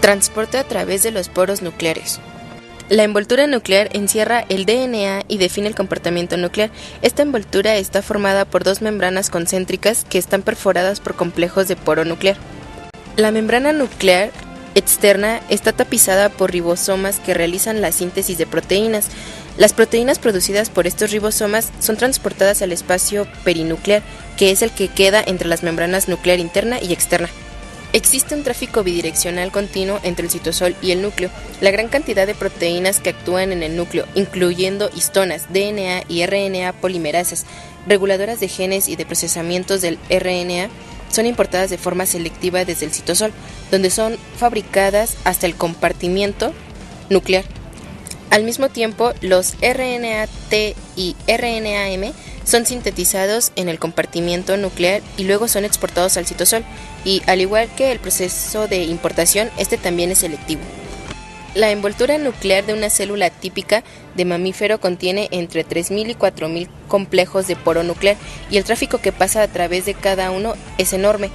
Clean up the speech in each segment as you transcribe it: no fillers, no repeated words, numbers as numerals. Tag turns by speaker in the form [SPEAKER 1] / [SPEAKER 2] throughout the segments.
[SPEAKER 1] Transporte a través de los poros nucleares. La envoltura nuclear encierra el DNA y define el comportamiento nuclear. Esta envoltura está formada por dos membranas concéntricas que están perforadas por complejos de poro nuclear. La membrana nuclear externa está tapizada por ribosomas que realizan la síntesis de proteínas. Las proteínas producidas por estos ribosomas son transportadas al espacio perinuclear, que es el que queda entre las membranas nuclear interna y externa. Existe un tráfico bidireccional continuo entre el citosol y el núcleo. La gran cantidad de proteínas que actúan en el núcleo, incluyendo histonas, DNA y RNA polimerasas, reguladoras de genes y de procesamientos del RNA, son importadas de forma selectiva desde el citosol, donde son fabricadas hasta el compartimiento nuclear. Al mismo tiempo, los RNA-T y RNA-M son sintetizados en el compartimiento nuclear y luego son exportados al citosol, y al igual que el proceso de importación, este también es selectivo. La envoltura nuclear de una célula típica de mamífero contiene entre 3.000 y 4.000 complejos de poro nuclear, y el tráfico que pasa a través de cada uno es enorme.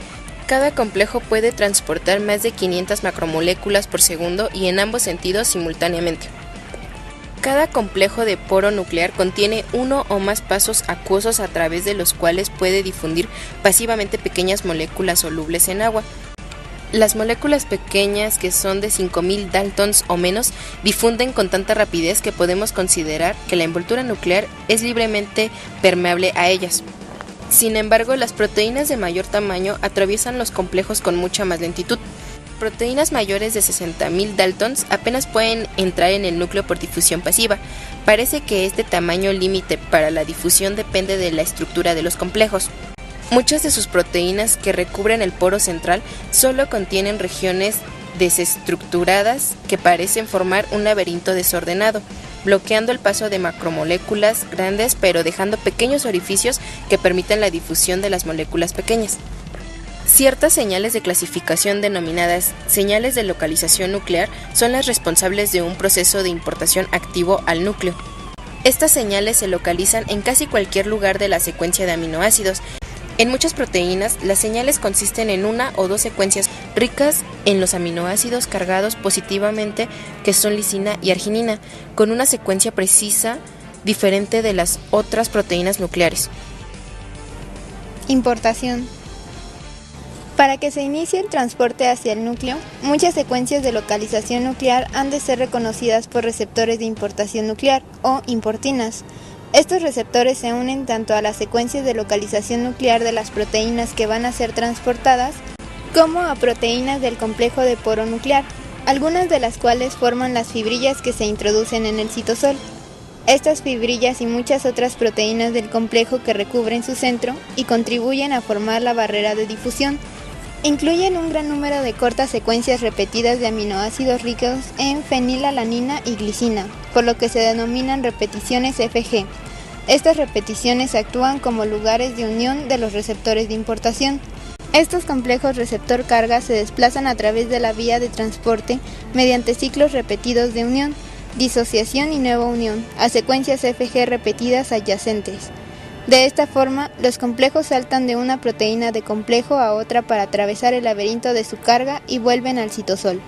[SPEAKER 1] Cada complejo puede transportar más de 500 macromoléculas por segundo y en ambos sentidos simultáneamente. Cada complejo de poro nuclear contiene uno o más pasos acuosos a través de los cuales puede difundir pasivamente pequeñas moléculas solubles en agua. Las moléculas pequeñas, que son de 5.000 daltons o menos, difunden con tanta rapidez que podemos considerar que la envoltura nuclear es libremente permeable a ellas. Sin embargo, las proteínas de mayor tamaño atraviesan los complejos con mucha más lentitud. Proteínas mayores de 60.000 daltons apenas pueden entrar en el núcleo por difusión pasiva. Parece que este tamaño límite para la difusión depende de la estructura de los complejos. Muchas de sus proteínas que recubren el poro central solo contienen regiones desestructuradas que parecen formar un laberinto desordenado, bloqueando el paso de macromoléculas grandes pero dejando pequeños orificios que permiten la difusión de las moléculas pequeñas. Ciertas señales de clasificación denominadas señales de localización nuclear son las responsables de un proceso de importación activo al núcleo. Estas señales se localizan en casi cualquier lugar de la secuencia de aminoácidos. En muchas proteínas, las señales consisten en una o dos secuencias ricas en los aminoácidos cargados positivamente, que son lisina y arginina, con una secuencia precisa diferente de las otras proteínas nucleares.
[SPEAKER 2] Importación. Para que se inicie el transporte hacia el núcleo, muchas secuencias de localización nuclear han de ser reconocidas por receptores de importación nuclear o importinas. Estos receptores se unen tanto a las secuencias de localización nuclear de las proteínas que van a ser transportadas, como a proteínas del complejo de poro nuclear, algunas de las cuales forman las fibrillas que se introducen en el citosol. Estas fibrillas y muchas otras proteínas del complejo que recubren su centro y contribuyen a formar la barrera de difusión. Incluyen un gran número de cortas secuencias repetidas de aminoácidos ricos en fenilalanina y glicina, por lo que se denominan repeticiones FG. Estas repeticiones actúan como lugares de unión de los receptores de importación. Estos complejos receptor-carga se desplazan a través de la vía de transporte mediante ciclos repetidos de unión, disociación y nueva unión, a secuencias FG repetidas adyacentes. De esta forma, los complejos saltan de una proteína de complejo a otra para atravesar el laberinto de su carga y vuelven al citosol.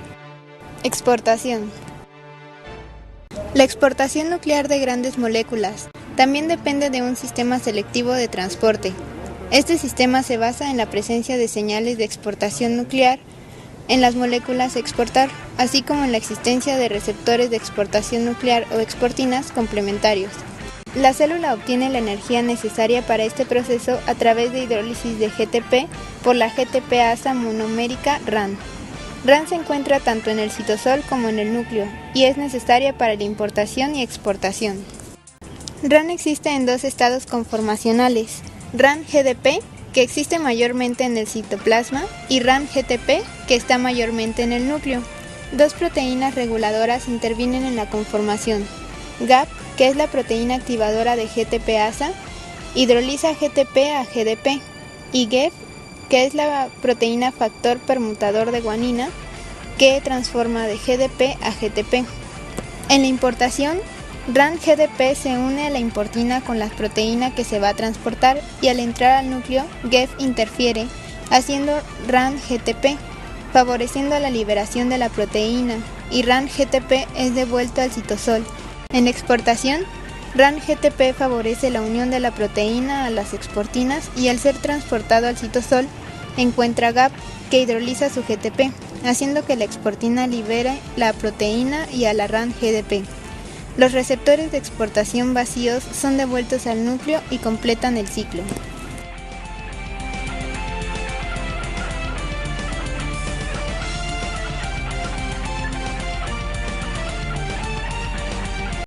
[SPEAKER 2] Exportación. La exportación nuclear de grandes moléculas también depende de un sistema selectivo de transporte. Este sistema se basa en la presencia de señales de exportación nuclear en las moléculas a exportar, así como en la existencia de receptores de exportación nuclear o exportinas complementarios. La célula obtiene la energía necesaria para este proceso a través de hidrólisis de GTP por la GTPasa monomérica RAN. RAN se encuentra tanto en el citosol como en el núcleo y es necesaria para la importación y exportación. RAN existe en dos estados conformacionales: RAN-GDP, que existe mayormente en el citoplasma, y RAN-GTP, que está mayormente en el núcleo. Dos proteínas reguladoras intervienen en la conformación. GAP, que es la proteína activadora de GTPasa, hidroliza GTP a GDP, y GEF, que es la proteína factor permutador de guanina, que transforma de GDP a GTP. En la importación, RAN-GDP se une a la importina con la proteína que se va a transportar y al entrar al núcleo, GEF interfiere, haciendo RAN-GTP. favoreciendo la liberación de la proteína, y RAN-GTP es devuelto al citosol. En la exportación, RAN-GTP favorece la unión de la proteína a las exportinas y al ser transportado al citosol, encuentra GAP que hidroliza su GTP, haciendo que la exportina libere la proteína y a la RAN-GDP. Los receptores de exportación vacíos son devueltos al núcleo y completan el ciclo.